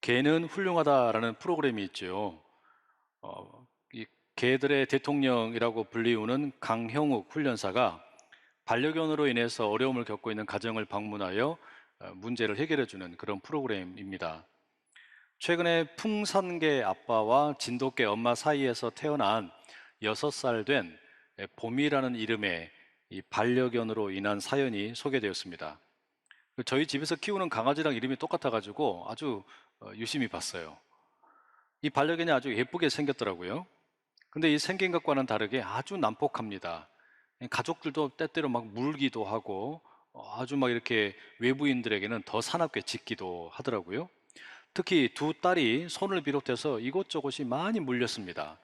개는 훌륭하다라는 프로그램이 있죠. 이 개들의 대통령이라고 불리우는 강형욱 훈련사가 반려견으로 인해서 어려움을 겪고 있는 가정을 방문하여 문제를 해결해주는 그런 프로그램입니다. 최근에 풍산개 아빠와 진돗개 엄마 사이에서 태어난 6살 된 봄이라는 이름의 이 반려견으로 인한 사연이 소개되었습니다. 저희 집에서 키우는 강아지랑 이름이 똑같아가지고 아주 유심히 봤어요. 이 반려견이 아주 예쁘게 생겼더라고요. 근데 이 생긴 것과는 다르게 아주 난폭합니다. 가족들도 때때로 막 물기도 하고 아주 막 이렇게 외부인들에게는 더 사납게 짖기도 하더라고요. 특히 두 딸이 손을 비롯해서 이곳저곳이 많이 물렸습니다.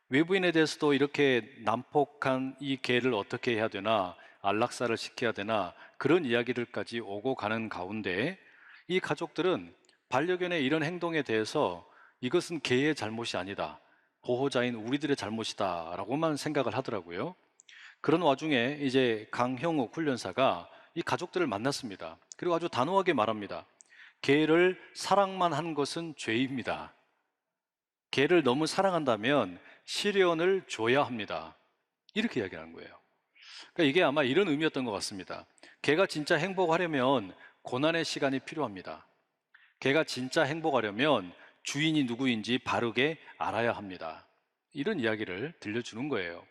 외부인에 대해서도 이렇게 난폭한 이 개를 어떻게 해야 되나, 안락사를 시켜야 되나, 그런 이야기들까지 오고 가는 가운데 이 가족들은 반려견의 이런 행동에 대해서 이것은 개의 잘못이 아니다, 보호자인 우리들의 잘못이다 라고만 생각을 하더라고요. 그런 와중에 이제 강형욱 훈련사가 이 가족들을 만났습니다. 그리고 아주 단호하게 말합니다. 개를 사랑만 한 것은 죄입니다. 개를 너무 사랑한다면 시련을 줘야 합니다. 이렇게 이야기하는 거예요. 그러니까 이게 아마 이런 의미였던 것 같습니다. 개가 진짜 행복하려면 고난의 시간이 필요합니다. 개가 진짜 행복하려면 주인이 누구인지 바르게 알아야 합니다. 이런 이야기를 들려주는 거예요.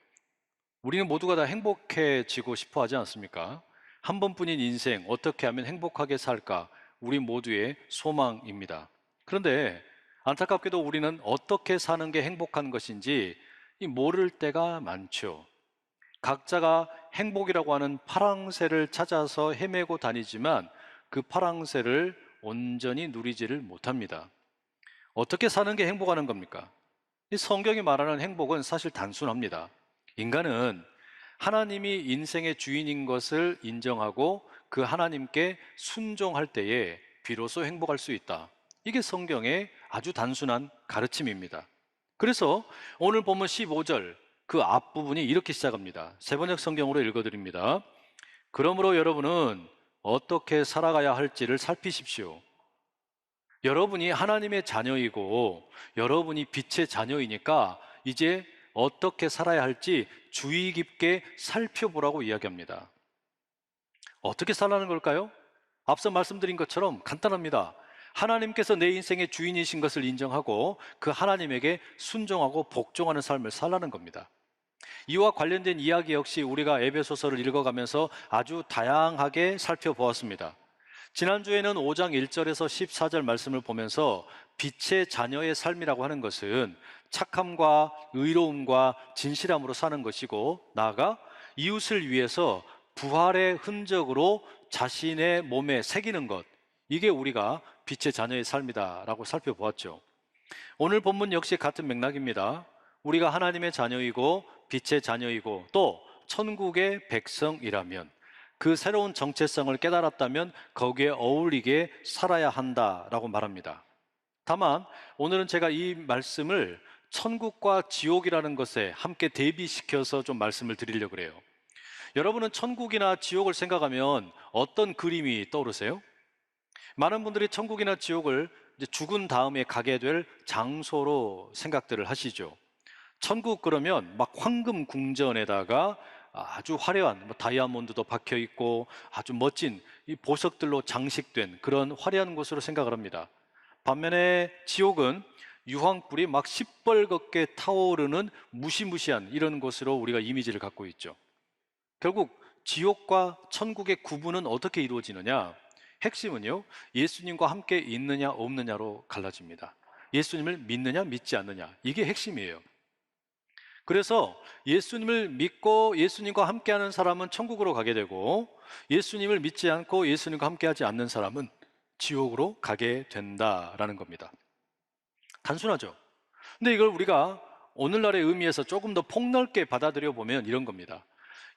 우리는 모두가 다 행복해지고 싶어 하지 않습니까? 한 번뿐인 인생 어떻게 하면 행복하게 살까? 우리 모두의 소망입니다. 그런데 안타깝게도 우리는 어떻게 사는 게 행복한 것인지 모를 때가 많죠. 각자가 행복이라고 하는 파랑새를 찾아서 헤매고 다니지만 그 파랑새를 온전히 누리지를 못합니다. 어떻게 사는 게 행복하는 겁니까? 이 성경이 말하는 행복은 사실 단순합니다. 인간은 하나님이 인생의 주인인 것을 인정하고 그 하나님께 순종할 때에 비로소 행복할 수 있다. 이게 성경의 아주 단순한 가르침입니다. 그래서 오늘 본문 15절 그 앞부분이 이렇게 시작합니다. 세번역 성경으로 읽어드립니다. 그러므로 여러분은 어떻게 살아가야 할지를 살피십시오. 여러분이 하나님의 자녀이고 여러분이 빛의 자녀이니까 이제 어떻게 살아야 할지 주의 깊게 살펴보라고 이야기합니다. 어떻게 살라는 걸까요? 앞서 말씀드린 것처럼 간단합니다. 하나님께서 내 인생의 주인이신 것을 인정하고 그 하나님에게 순종하고 복종하는 삶을 살라는 겁니다. 이와 관련된 이야기 역시 우리가 에베소서를 읽어가면서 아주 다양하게 살펴보았습니다. 지난주에는 5장 1절에서 14절 말씀을 보면서 빛의 자녀의 삶이라고 하는 것은 착함과 의로움과 진실함으로 사는 것이고, 나아가 이웃을 위해서 부활의 흔적으로 자신의 몸에 새기는 것, 이게 우리가 빛의 자녀의 삶이다라고 살펴보았죠. 오늘 본문 역시 같은 맥락입니다. 우리가 하나님의 자녀이고 빛의 자녀이고 또 천국의 백성이라면, 그 새로운 정체성을 깨달았다면 거기에 어울리게 살아야 한다라고 말합니다. 다만 오늘은 제가 이 말씀을 천국과 지옥이라는 것에 함께 대비시켜서 좀 말씀을 드리려고 해요. 여러분은 천국이나 지옥을 생각하면 어떤 그림이 떠오르세요? 많은 분들이 천국이나 지옥을 이제 죽은 다음에 가게 될 장소로 생각들을 하시죠. 천국 그러면 막 황금 궁전에다가 아주 화려한 다이아몬드도 박혀 있고 아주 멋진 이 보석들로 장식된 그런 화려한 곳으로 생각을 합니다. 반면에 지옥은 유황불이 막 시뻘겋게 타오르는 무시무시한 이런 곳으로 우리가 이미지를 갖고 있죠. 결국 지옥과 천국의 구분은 어떻게 이루어지느냐? 핵심은요, 예수님과 함께 있느냐 없느냐로 갈라집니다. 예수님을 믿느냐 믿지 않느냐, 이게 핵심이에요. 그래서 예수님을 믿고 예수님과 함께하는 사람은 천국으로 가게 되고, 예수님을 믿지 않고 예수님과 함께하지 않는 사람은 지옥으로 가게 된다라는 겁니다. 단순하죠? 근데 이걸 우리가 오늘날의 의미에서 조금 더 폭넓게 받아들여 보면 이런 겁니다.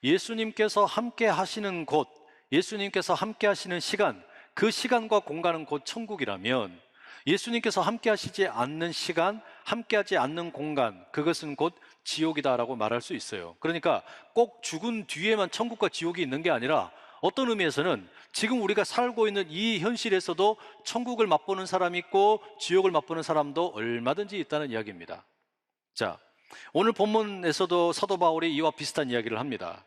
예수님께서 함께 하시는 곳, 예수님께서 함께 하시는 시간, 그 시간과 공간은 곧 천국이라면, 예수님께서 함께 하시지 않는 시간, 함께 하지 않는 공간, 그것은 곧 지옥이다라고 말할 수 있어요. 그러니까 꼭 죽은 뒤에만 천국과 지옥이 있는 게 아니라 어떤 의미에서는 지금 우리가 살고 있는 이 현실에서도 천국을 맛보는 사람이 있고 지옥을 맛보는 사람도 얼마든지 있다는 이야기입니다. 자, 오늘 본문에서도 사도 바울이 이와 비슷한 이야기를 합니다.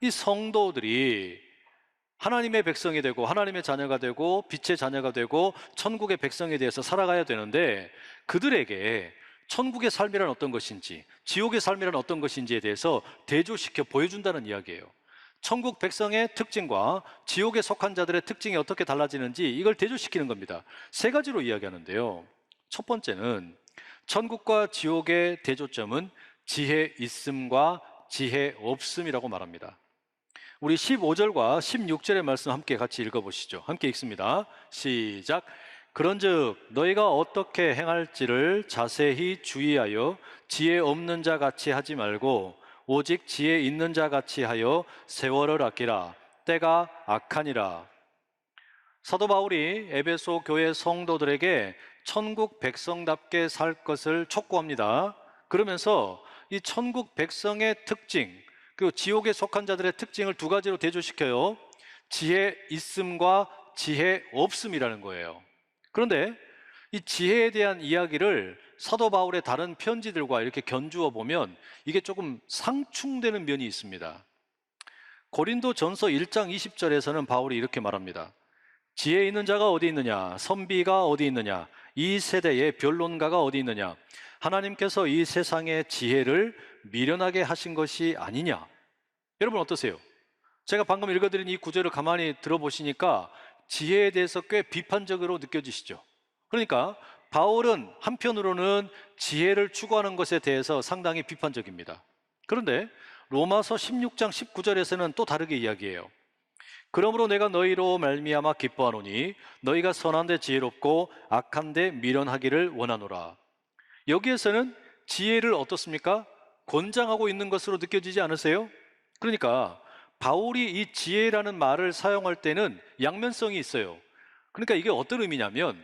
이 성도들이 하나님의 백성이 되고 하나님의 자녀가 되고 빛의 자녀가 되고 천국의 백성에 대해서 살아가야 되는데, 그들에게 천국의 삶이란 어떤 것인지 지옥의 삶이란 어떤 것인지에 대해서 대조시켜 보여준다는 이야기예요. 천국 백성의 특징과 지옥에 속한 자들의 특징이 어떻게 달라지는지 이걸 대조시키는 겁니다. 세 가지로 이야기하는데요. 첫 번째는 천국과 지옥의 대조점은 지혜 있음과 지혜 없음이라고 말합니다. 우리 15절과 16절의 말씀 함께 같이 읽어보시죠. 함께 읽습니다. 시작. 그런즉 너희가 어떻게 행할지를 자세히 주의하여 지혜 없는 자 같이 하지 말고 오직 지혜 있는 자 같이 하여 세월을 아끼라. 때가 악하니라. 사도 바울이 에베소 교회 성도들에게 천국 백성답게 살 것을 촉구합니다. 그러면서 이 천국 백성의 특징, 그리고 지옥에 속한 자들의 특징을 두 가지로 대조시켜요. 지혜 있음과 지혜 없음이라는 거예요. 그런데 이 지혜에 대한 이야기를 사도 바울의 다른 편지들과 이렇게 견주어 보면 이게 조금 상충되는 면이 있습니다. 고린도 전서 1장 20절에서는 바울이 이렇게 말합니다. 지혜 있는 자가 어디 있느냐? 선비가 어디 있느냐? 이 세대의 변론가가 어디 있느냐? 하나님께서 이 세상의 지혜를 미련하게 하신 것이 아니냐? 여러분 어떠세요? 제가 방금 읽어드린 이 구절을 가만히 들어보시니까 지혜에 대해서 꽤 비판적으로 느껴지시죠? 그러니까 바울은 한편으로는 지혜를 추구하는 것에 대해서 상당히 비판적입니다. 그런데 로마서 16장 19절에서는 또 다르게 이야기해요. 그러므로 내가 너희로 말미암아 기뻐하노니 너희가 선한데 지혜롭고 악한데 미련하기를 원하노라. 여기에서는 지혜를 어떻습니까? 권장하고 있는 것으로 느껴지지 않으세요? 그러니까 바울이 이 지혜라는 말을 사용할 때는 양면성이 있어요. 그러니까 이게 어떤 의미냐면,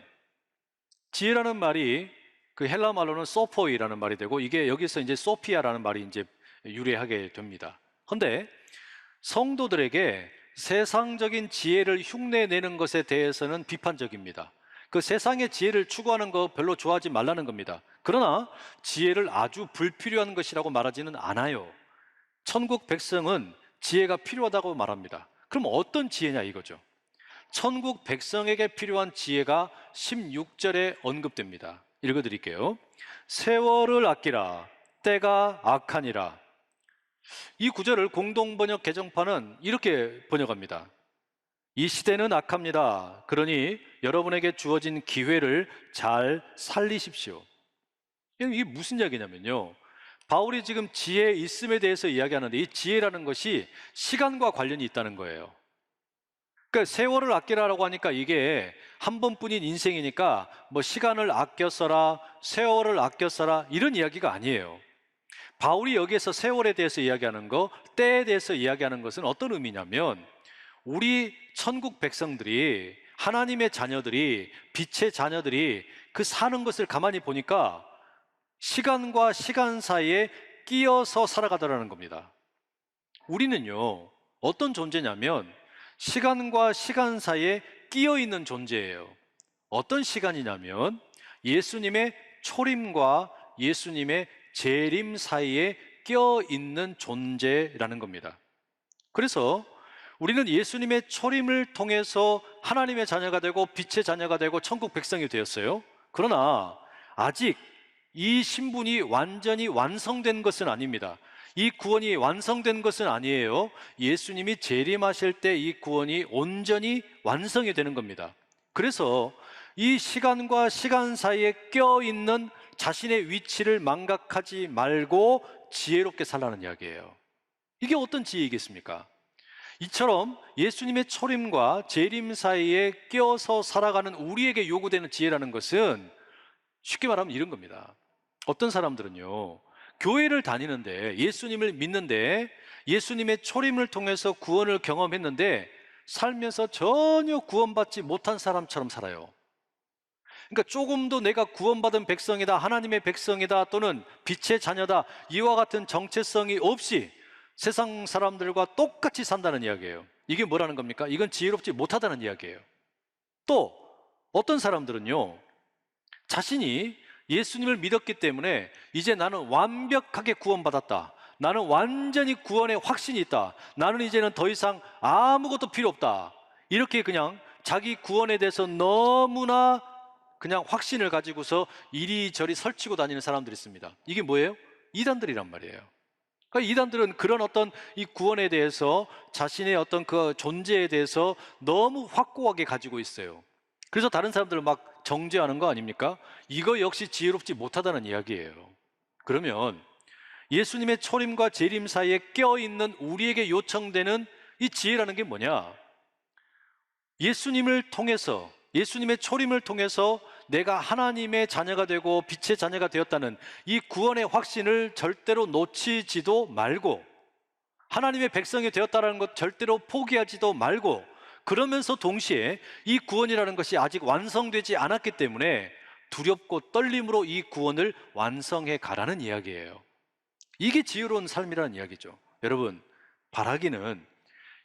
지혜라는 말이 그 헬라 말로는 소포이라는 말이 되고, 이게 여기서 이제 소피아라는 말이 이제 유래하게 됩니다. 그런데 성도들에게 세상적인 지혜를 흉내내는 것에 대해서는 비판적입니다. 그 세상의 지혜를 추구하는 거 별로 좋아하지 말라는 겁니다. 그러나 지혜를 아주 불필요한 것이라고 말하지는 않아요. 천국 백성은 지혜가 필요하다고 말합니다. 그럼 어떤 지혜냐 이거죠. 천국 백성에게 필요한 지혜가 16절에 언급됩니다. 읽어드릴게요. 세월을 아끼라. 때가 악하니라. 이 구절을 공동번역 개정판은 이렇게 번역합니다. 이 시대는 악합니다. 그러니 여러분에게 주어진 기회를 잘 살리십시오. 이게 무슨 이야기냐면요, 바울이 지금 지혜 있음에 대해서 이야기하는데 이 지혜라는 것이 시간과 관련이 있다는 거예요. 그러니까 세월을 아끼라라고 하니까 이게 한 번뿐인 인생이니까 뭐 시간을 아껴 써라, 세월을 아껴 써라 이런 이야기가 아니에요. 바울이 여기에서 세월에 대해서 이야기하는 거, 때에 대해서 이야기하는 것은 어떤 의미냐면, 우리 천국 백성들이, 하나님의 자녀들이, 빛의 자녀들이 그 사는 것을 가만히 보니까 시간과 시간 사이에 끼어서 살아가더라는 겁니다. 우리는요, 어떤 존재냐면 시간과 시간 사이에 끼어 있는 존재예요. 어떤 시간이냐면 예수님의 초림과 예수님의 재림 사이에 껴 있는 존재라는 겁니다. 그래서 우리는 예수님의 초림을 통해서 하나님의 자녀가 되고 빛의 자녀가 되고 천국 백성이 되었어요. 그러나 아직 이 신분이 완전히 완성된 것은 아닙니다. 이 구원이 완성된 것은 아니에요. 예수님이 재림하실 때 이 구원이 온전히 완성이 되는 겁니다. 그래서 이 시간과 시간 사이에 껴있는 자신의 위치를 망각하지 말고 지혜롭게 살라는 이야기예요. 이게 어떤 지혜이겠습니까? 이처럼 예수님의 초림과 재림 사이에 껴서 살아가는 우리에게 요구되는 지혜라는 것은 쉽게 말하면 이런 겁니다. 어떤 사람들은요, 교회를 다니는데, 예수님을 믿는데, 예수님의 초림을 통해서 구원을 경험했는데 살면서 전혀 구원받지 못한 사람처럼 살아요. 그러니까 조금도 내가 구원받은 백성이다, 하나님의 백성이다, 또는 빛의 자녀다, 이와 같은 정체성이 없이 세상 사람들과 똑같이 산다는 이야기예요. 이게 뭐라는 겁니까? 이건 지혜롭지 못하다는 이야기예요. 또 어떤 사람들은요, 자신이 예수님을 믿었기 때문에 이제 나는 완벽하게 구원받았다, 나는 완전히 구원의 확신이 있다, 나는 이제는 더 이상 아무것도 필요 없다, 이렇게 그냥 자기 구원에 대해서 너무나 그냥 확신을 가지고서 이리저리 설치고 다니는 사람들이 있습니다. 이게 뭐예요? 이단들이란 말이에요. 그러니까 이단들은 그런 어떤 이 구원에 대해서, 자신의 어떤 그 존재에 대해서 너무 확고하게 가지고 있어요. 그래서 다른 사람들을 막 정죄하는 거 아닙니까? 이거 역시 지혜롭지 못하다는 이야기예요. 그러면 예수님의 초림과 재림 사이에 껴있는 우리에게 요청되는 이 지혜라는 게 뭐냐? 예수님을 통해서, 예수님의 초림을 통해서 내가 하나님의 자녀가 되고 빛의 자녀가 되었다는 이 구원의 확신을 절대로 놓치지도 말고, 하나님의 백성이 되었다는 것 절대로 포기하지도 말고, 그러면서 동시에 이 구원이라는 것이 아직 완성되지 않았기 때문에 두렵고 떨림으로 이 구원을 완성해 가라는 이야기예요. 이게 지혜로운 삶이라는 이야기죠. 여러분, 바라기는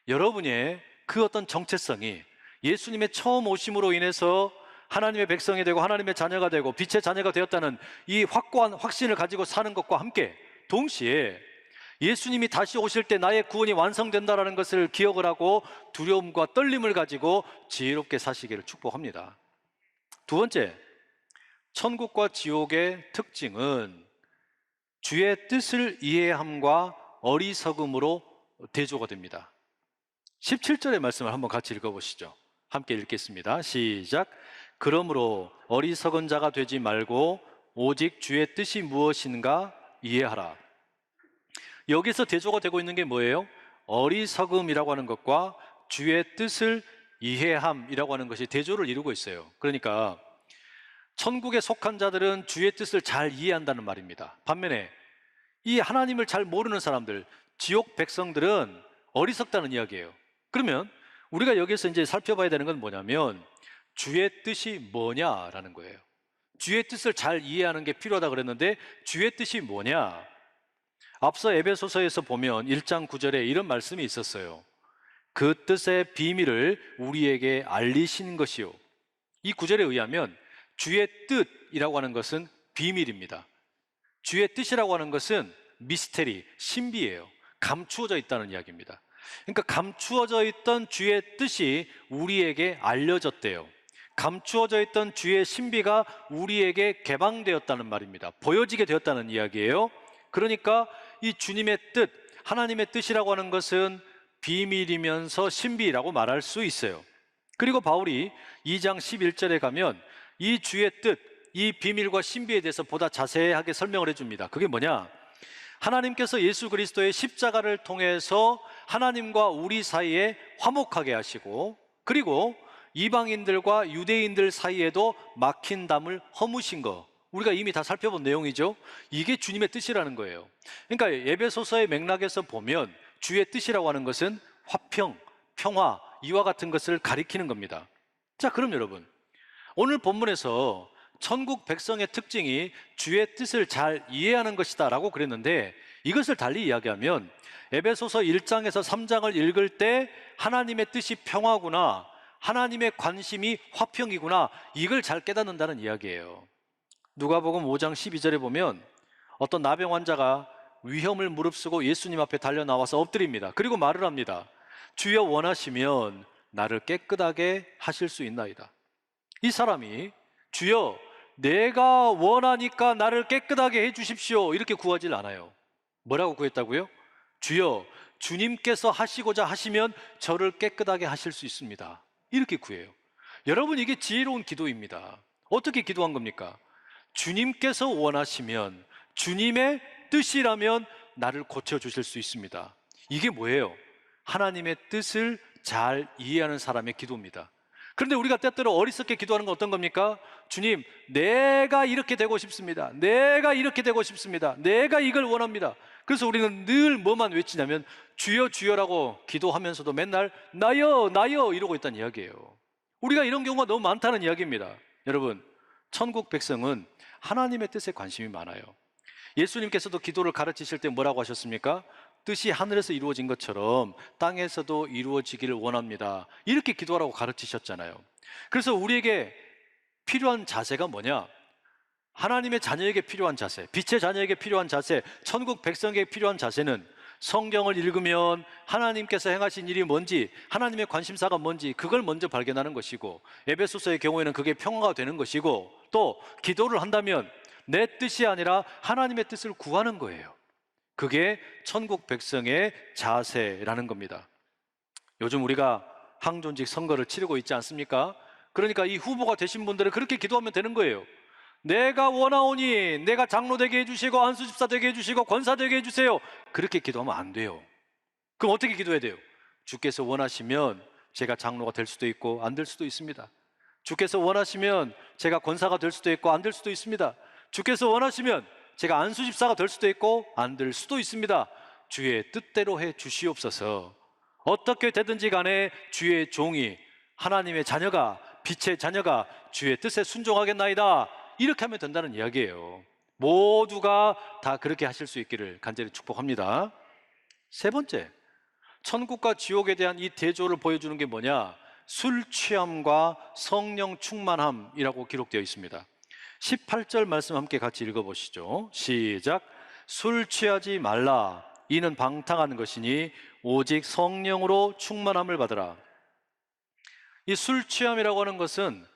여러분의 그 어떤 정체성이 예수님의 처음 오심으로 인해서 하나님의 백성이 되고 하나님의 자녀가 되고 빛의 자녀가 되었다는 이 확고한 확신을 가지고 사는 것과 함께, 동시에 예수님이 다시 오실 때 나의 구원이 완성된다는 것을 기억을 하고 두려움과 떨림을 가지고 지혜롭게 사시기를 축복합니다. 두 번째, 천국과 지옥의 특징은 주의 뜻을 이해함과 어리석음으로 대조가 됩니다. 17절의 말씀을 한번 같이 읽어보시죠. 함께 읽겠습니다. 시작. 그러므로 어리석은 자가 되지 말고 오직 주의 뜻이 무엇인가 이해하라. 여기서 대조가 되고 있는 게 뭐예요? 어리석음이라고 하는 것과 주의 뜻을 이해함이라고 하는 것이 대조를 이루고 있어요. 그러니까 천국에 속한 자들은 주의 뜻을 잘 이해한다는 말입니다. 반면에 이 하나님을 잘 모르는 사람들, 지옥 백성들은 어리석다는 이야기예요. 그러면 우리가 여기서 이제 살펴봐야 되는 건 뭐냐면, 주의 뜻이 뭐냐라는 거예요. 주의 뜻을 잘 이해하는 게 필요하다 그랬는데, 주의 뜻이 뭐냐? 앞서 에베소서에서 보면 1장 9절에 이런 말씀이 있었어요. 그 뜻의 비밀을 우리에게 알리신 것이요. 이 구절에 의하면 주의 뜻이라고 하는 것은 비밀입니다. 주의 뜻이라고 하는 것은 미스테리, 신비예요. 감추어져 있다는 이야기입니다. 그러니까 감추어져 있던 주의 뜻이 우리에게 알려졌대요. 감추어져 있던 주의 신비가 우리에게 개방되었다는 말입니다. 보여지게 되었다는 이야기예요. 그러니까 이 주님의 뜻, 하나님의 뜻이라고 하는 것은 비밀이면서 신비라고 말할 수 있어요. 그리고 바울이 2장 11절에 가면 이 주의 뜻, 이 비밀과 신비에 대해서 보다 자세하게 설명을 해줍니다. 그게 뭐냐? 하나님께서 예수 그리스도의 십자가를 통해서 하나님과 우리 사이에 화목하게 하시고, 그리고 이방인들과 유대인들 사이에도 막힌 담을 허무신 거, 우리가 이미 다 살펴본 내용이죠. 이게 주님의 뜻이라는 거예요. 그러니까 에베소서의 맥락에서 보면 주의 뜻이라고 하는 것은 화평, 평화, 이와 같은 것을 가리키는 겁니다. 자, 그럼 여러분, 오늘 본문에서 천국 백성의 특징이 주의 뜻을 잘 이해하는 것이다 라고 그랬는데, 이것을 달리 이야기하면 에베소서 1장에서 3장을 읽을 때 하나님의 뜻이 평화구나, 하나님의 관심이 화평이구나, 이걸 잘 깨닫는다는 이야기예요. 누가복음 5장 12절에 보면 어떤 나병 환자가 위험을 무릅쓰고 예수님 앞에 달려 나와서 엎드립니다. 그리고 말을 합니다. 주여 원하시면 나를 깨끗하게 하실 수 있나이다. 이 사람이 주여 내가 원하니까 나를 깨끗하게 해주십시오 이렇게 구하질 않아요. 뭐라고 구했다고요? 주여 주님께서 하시고자 하시면 저를 깨끗하게 하실 수 있습니다. 이렇게 구해요. 여러분, 이게 지혜로운 기도입니다. 어떻게 기도한 겁니까? 주님께서 원하시면, 주님의 뜻이라면 나를 고쳐주실 수 있습니다. 이게 뭐예요? 하나님의 뜻을 잘 이해하는 사람의 기도입니다. 그런데 우리가 때때로 어리석게 기도하는 건 어떤 겁니까? 주님, 내가 이렇게 되고 싶습니다. 내가 이렇게 되고 싶습니다. 내가 이걸 원합니다. 그래서 우리는 늘 뭐만 외치냐면 주여 주여라고 기도하면서도 맨날 나여 나여 이러고 있다는 이야기예요. 우리가 이런 경우가 너무 많다는 이야기입니다. 여러분, 천국 백성은 하나님의 뜻에 관심이 많아요. 예수님께서도 기도를 가르치실 때 뭐라고 하셨습니까? 뜻이 하늘에서 이루어진 것처럼 땅에서도 이루어지기를 원합니다. 이렇게 기도하라고 가르치셨잖아요. 그래서 우리에게 필요한 자세가 뭐냐? 하나님의 자녀에게 필요한 자세, 빛의 자녀에게 필요한 자세, 천국 백성에게 필요한 자세는 성경을 읽으면 하나님께서 행하신 일이 뭔지, 하나님의 관심사가 뭔지 그걸 먼저 발견하는 것이고, 에베소서의 경우에는 그게 평화가 되는 것이고, 또 기도를 한다면 내 뜻이 아니라 하나님의 뜻을 구하는 거예요. 그게 천국 백성의 자세라는 겁니다. 요즘 우리가 항존직 선거를 치르고 있지 않습니까? 그러니까 이 후보가 되신 분들은 그렇게 기도하면 되는 거예요. 내가 원하오니 내가 장로 되게 해주시고 안수집사 되게 해주시고 권사 되게 해주세요. 그렇게 기도하면 안 돼요. 그럼 어떻게 기도해야 돼요? 주께서 원하시면 제가 장로가 될 수도 있고 안 될 수도 있습니다. 주께서 원하시면 제가 권사가 될 수도 있고 안 될 수도 있습니다. 주께서 원하시면 제가 안수집사가 될 수도 있고 안 될 수도 있습니다. 주의 뜻대로 해 주시옵소서. 어떻게 되든지 간에 주의 종이, 하나님의 자녀가, 빛의 자녀가 주의 뜻에 순종하겠나이다, 이렇게 하면 된다는 이야기예요. 모두가 다 그렇게 하실 수 있기를 간절히 축복합니다. 세 번째, 천국과 지옥에 대한 이 대조를 보여주는 게 뭐냐? 술 취함과 성령 충만함이라고 기록되어 있습니다. 18절 말씀 함께 같이 읽어보시죠. 시작. 술 취하지 말라. 이는 방탕한 것이니 오직 성령으로 충만함을 받으라. 이 술 취함이라고 하는 것은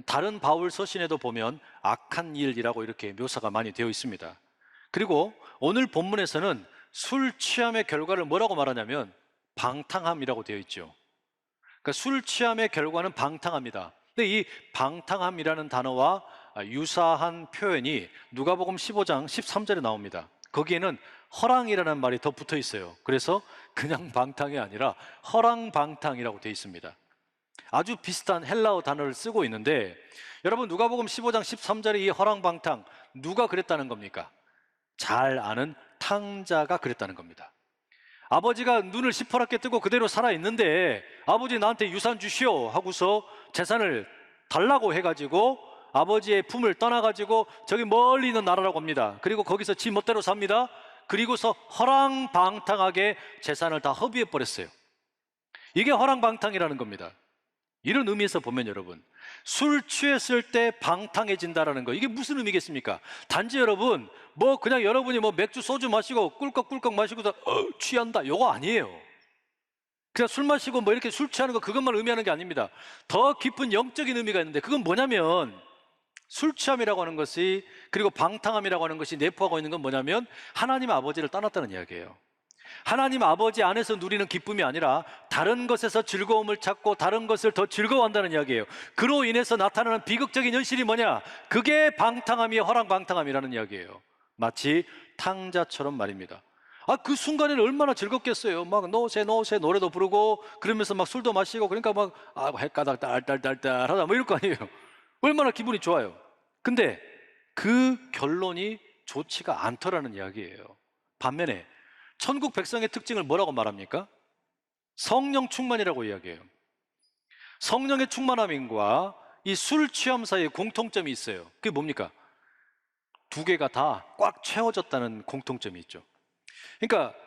다른 바울 서신에도 보면 악한 일이라고 이렇게 묘사가 많이 되어 있습니다. 그리고 오늘 본문에서는 술 취함의 결과를 뭐라고 말하냐면 방탕함이라고 되어 있죠. 그러니까 술 취함의 결과는 방탕합니다. 근데 이 방탕함이라는 단어와 유사한 표현이 누가복음 15장 13절에 나옵니다. 거기에는 허랑이라는 말이 더 붙어 있어요. 그래서 그냥 방탕이 아니라 허랑방탕이라고 되어 있습니다. 아주 비슷한 헬라어 단어를 쓰고 있는데, 여러분 누가복음 15장 13절에 이 허랑방탕, 누가 그랬다는 겁니까? 잘 아는 탕자가 그랬다는 겁니다. 아버지가 눈을 시퍼렇게 뜨고 그대로 살아있는데 아버지 나한테 유산 주시오 하고서 재산을 달라고 해가지고 아버지의 품을 떠나가지고 저기 멀리 있는 나라라고 합니다. 그리고 거기서 지 멋대로 삽니다. 그리고서 허랑방탕하게 재산을 다 허비해 버렸어요. 이게 허랑방탕이라는 겁니다. 이런 의미에서 보면 여러분, 술 취했을 때 방탕해진다라는 거, 이게 무슨 의미겠습니까? 단지 여러분 뭐 그냥 여러분이 뭐 맥주 소주 마시고 꿀꺽꿀꺽 마시고서 취한다, 요거 아니에요. 그냥 술 마시고 뭐 이렇게 술 취하는 거, 그것만 의미하는 게 아닙니다. 더 깊은 영적인 의미가 있는데, 그건 뭐냐면 술 취함이라고 하는 것이, 그리고 방탕함이라고 하는 것이 내포하고 있는 건 뭐냐면 하나님 아버지를 떠났다는 이야기예요. 하나님 아버지 안에서 누리는 기쁨이 아니라 다른 것에서 즐거움을 찾고 다른 것을 더 즐거워한다는 이야기예요. 그로 인해서 나타나는 비극적인 현실이 뭐냐? 그게 방탕함이 허랑방탕함이라는 이야기예요. 마치 탕자처럼 말입니다. 그 순간에는 얼마나 즐겁겠어요. 막 노세 노래도 부르고 그러면서 막 술도 마시고, 그러니까 막 헷가닥 딸딸딸딸 하다 뭐 이럴 거 아니에요. 얼마나 기분이 좋아요. 근데 그 결론이 좋지가 않더라는 이야기예요. 반면에 천국 백성의 특징을 뭐라고 말합니까? 성령 충만이라고 이야기해요. 성령의 충만함과 이 술 취함 사이에 공통점이 있어요. 그게 뭡니까? 두 개가 다 꽉 채워졌다는 공통점이 있죠. 그러니까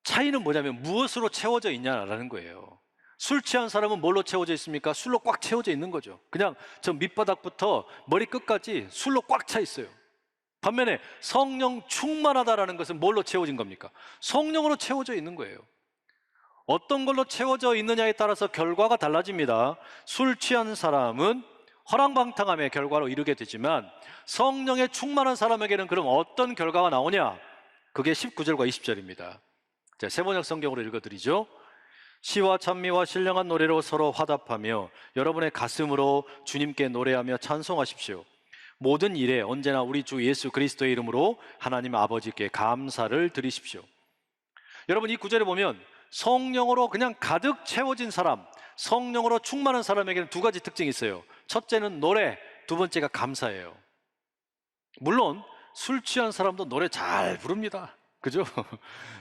차이는 뭐냐면 무엇으로 채워져 있냐라는 거예요. 술 취한 사람은 뭘로 채워져 있습니까? 술로 꽉 채워져 있는 거죠. 그냥 저 밑바닥부터 머리 끝까지 술로 꽉 차 있어요. 반면에 성령 충만하다라는 것은 뭘로 채워진 겁니까? 성령으로 채워져 있는 거예요. 어떤 걸로 채워져 있느냐에 따라서 결과가 달라집니다. 술 취한 사람은 허랑방탕함의 결과로 이르게 되지만 성령에 충만한 사람에게는 그럼 어떤 결과가 나오냐? 그게 19절과 20절입니다. 자, 세번역 성경으로 읽어드리죠. 시와 찬미와 신령한 노래로 서로 화답하며 여러분의 가슴으로 주님께 노래하며 찬송하십시오. 모든 일에 언제나 우리 주 예수 그리스도의 이름으로 하나님 아버지께 감사를 드리십시오. 여러분, 이 구절에 보면 성령으로 그냥 가득 채워진 사람, 성령으로 충만한 사람에게는 두 가지 특징이 있어요. 첫째는 노래, 두 번째가 감사예요. 물론 술 취한 사람도 노래 잘 부릅니다. 그죠?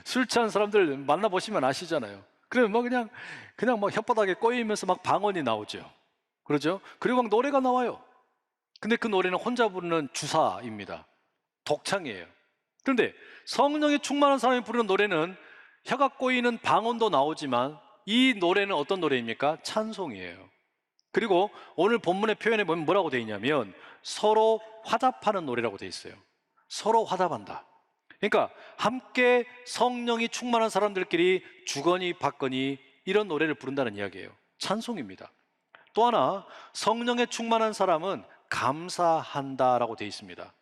술 취한 사람들 만나보시면 아시잖아요. 그러면 뭐 그냥 뭐 혓바닥에 꼬이면서 막 방언이 나오죠. 그러죠? 그리고 막 노래가 나와요. 근데 그 노래는 혼자 부르는 주사입니다. 독창이에요. 그런데 성령이 충만한 사람이 부르는 노래는 혀가 꼬이는 방언도 나오지만 이 노래는 어떤 노래입니까? 찬송이에요. 그리고 오늘 본문의 표현에 보면 뭐라고 되어 있냐면 서로 화답하는 노래라고 되어 있어요. 서로 화답한다. 그러니까 함께 성령이 충만한 사람들끼리 주거니 받거니 이런 노래를 부른다는 이야기예요. 찬송입니다. 또 하나, 성령에 충만한 사람은 감사한다라고 되어 있습니다.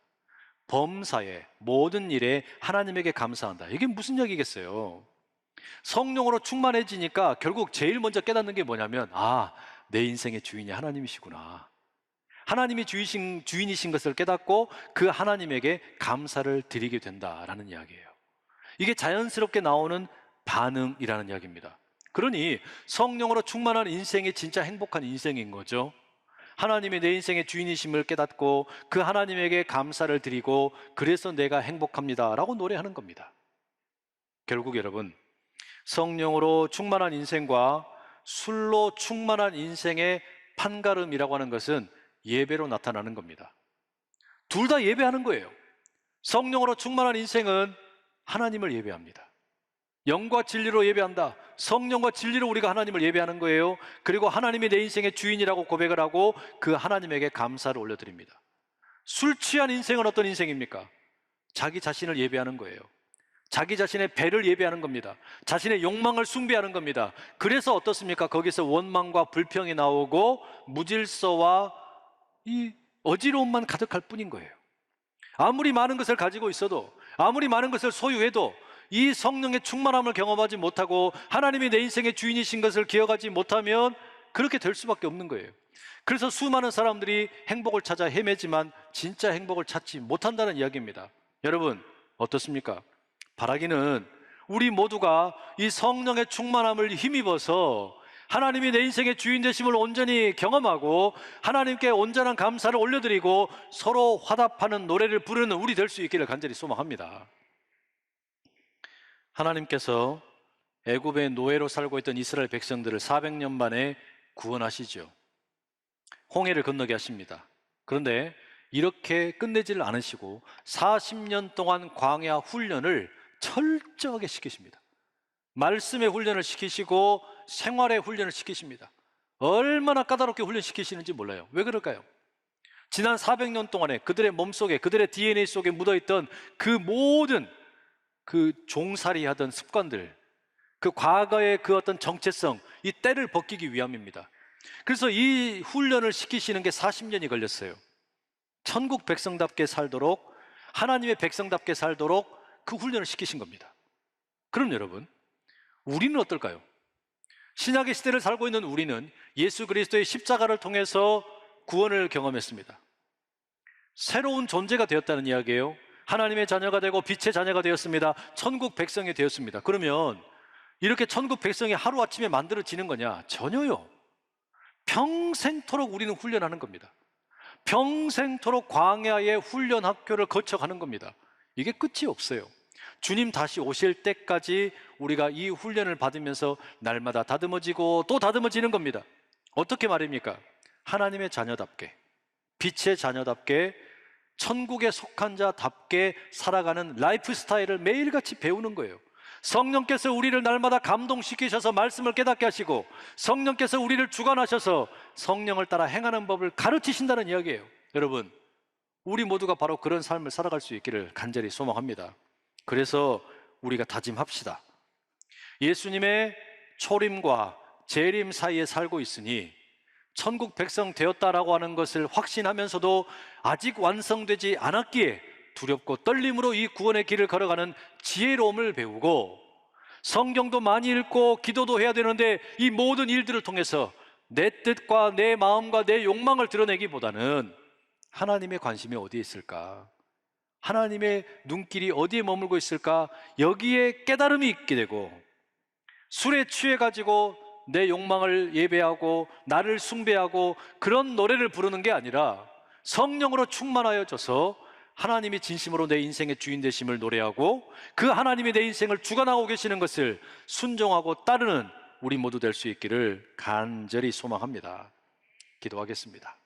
범사에 모든 일에 하나님에게 감사한다. 이게 무슨 얘기겠어요? 성령으로 충만해지니까 결국 제일 먼저 깨닫는 게 뭐냐면 내 인생의 주인이 하나님이시구나. 하나님이 주인이신 것을 깨닫고 그 하나님에게 감사를 드리게 된다라는 이야기예요. 이게 자연스럽게 나오는 반응이라는 이야기입니다. 그러니 성령으로 충만한 인생이 진짜 행복한 인생인 거죠. 하나님이 내 인생의 주인이심을 깨닫고 그 하나님에게 감사를 드리고 그래서 내가 행복합니다 라고 노래하는 겁니다. 결국 여러분, 성령으로 충만한 인생과 술로 충만한 인생의 판가름이라고 하는 것은 예배로 나타나는 겁니다. 둘 다 예배하는 거예요. 성령으로 충만한 인생은 하나님을 예배합니다. 영과 진리로 예배한다. 성령과 진리로 우리가 하나님을 예배하는 거예요. 그리고 하나님이 내 인생의 주인이라고 고백을 하고 그 하나님에게 감사를 올려드립니다. 술 취한 인생은 어떤 인생입니까? 자기 자신을 예배하는 거예요. 자기 자신의 배를 예배하는 겁니다. 자신의 욕망을 숭배하는 겁니다. 그래서 어떻습니까? 거기서 원망과 불평이 나오고 무질서와 이 어지러움만 가득할 뿐인 거예요. 아무리 많은 것을 가지고 있어도, 아무리 많은 것을 소유해도 이 성령의 충만함을 경험하지 못하고 하나님이 내 인생의 주인이신 것을 기억하지 못하면 그렇게 될 수밖에 없는 거예요. 그래서 수많은 사람들이 행복을 찾아 헤매지만 진짜 행복을 찾지 못한다는 이야기입니다. 여러분 어떻습니까? 바라기는 우리 모두가 이 성령의 충만함을 힘입어서 하나님이 내 인생의 주인 되심을 온전히 경험하고 하나님께 온전한 감사를 올려드리고 서로 화답하는 노래를 부르는 우리 될 수 있기를 간절히 소망합니다. 하나님께서 애굽의 노예로 살고 있던 이스라엘 백성들을 400년 만에 구원하시죠. 홍해를 건너게 하십니다. 그런데 이렇게 끝내지를 않으시고 40년 동안 광야 훈련을 철저하게 시키십니다. 말씀의 훈련을 시키시고 생활의 훈련을 시키십니다. 얼마나 까다롭게 훈련시키시는지 몰라요. 왜 그럴까요? 지난 400년 동안에 그들의 몸속에, 그들의 DNA 속에 묻어있던 그 모든 그 종살이 하던 습관들, 그 과거의 그 어떤 정체성, 이 때를 벗기기 위함입니다. 그래서 이 훈련을 시키시는 게 40년이 걸렸어요. 천국 백성답게 살도록, 하나님의 백성답게 살도록 그 훈련을 시키신 겁니다. 그럼 여러분, 우리는 어떨까요? 신약의 시대를 살고 있는 우리는 예수 그리스도의 십자가를 통해서 구원을 경험했습니다. 새로운 존재가 되었다는 이야기예요. 하나님의 자녀가 되고 빛의 자녀가 되었습니다. 천국 백성이 되었습니다. 그러면 이렇게 천국 백성이 하루아침에 만들어지는 거냐? 전혀요. 평생토록 우리는 훈련하는 겁니다. 평생토록 광야의 훈련 학교를 거쳐가는 겁니다. 이게 끝이 없어요. 주님 다시 오실 때까지 우리가 이 훈련을 받으면서 날마다 다듬어지고 또 다듬어지는 겁니다. 어떻게 말입니까? 하나님의 자녀답게, 빛의 자녀답게, 천국에 속한 자답게 살아가는 라이프 스타일을 매일같이 배우는 거예요. 성령께서 우리를 날마다 감동시키셔서 말씀을 깨닫게 하시고 성령께서 우리를 주관하셔서 성령을 따라 행하는 법을 가르치신다는 이야기예요. 여러분, 우리 모두가 바로 그런 삶을 살아갈 수 있기를 간절히 소망합니다. 그래서 우리가 다짐합시다. 예수님의 초림과 재림 사이에 살고 있으니 천국 백성 되었다라고 하는 것을 확신하면서도 아직 완성되지 않았기에 두렵고 떨림으로 이 구원의 길을 걸어가는 지혜로움을 배우고 성경도 많이 읽고 기도도 해야 되는데 이 모든 일들을 통해서 내 뜻과 내 마음과 내 욕망을 드러내기보다는 하나님의 관심이 어디에 있을까? 하나님의 눈길이 어디에 머물고 있을까? 여기에 깨달음이 있게 되고 술에 취해가지고 내 욕망을 예배하고 나를 숭배하고 그런 노래를 부르는 게 아니라 성령으로 충만하여져서 하나님이 진심으로 내 인생의 주인 되심을 노래하고 그 하나님이 내 인생을 주관하고 계시는 것을 순종하고 따르는 우리 모두 될 수 있기를 간절히 소망합니다. 기도하겠습니다.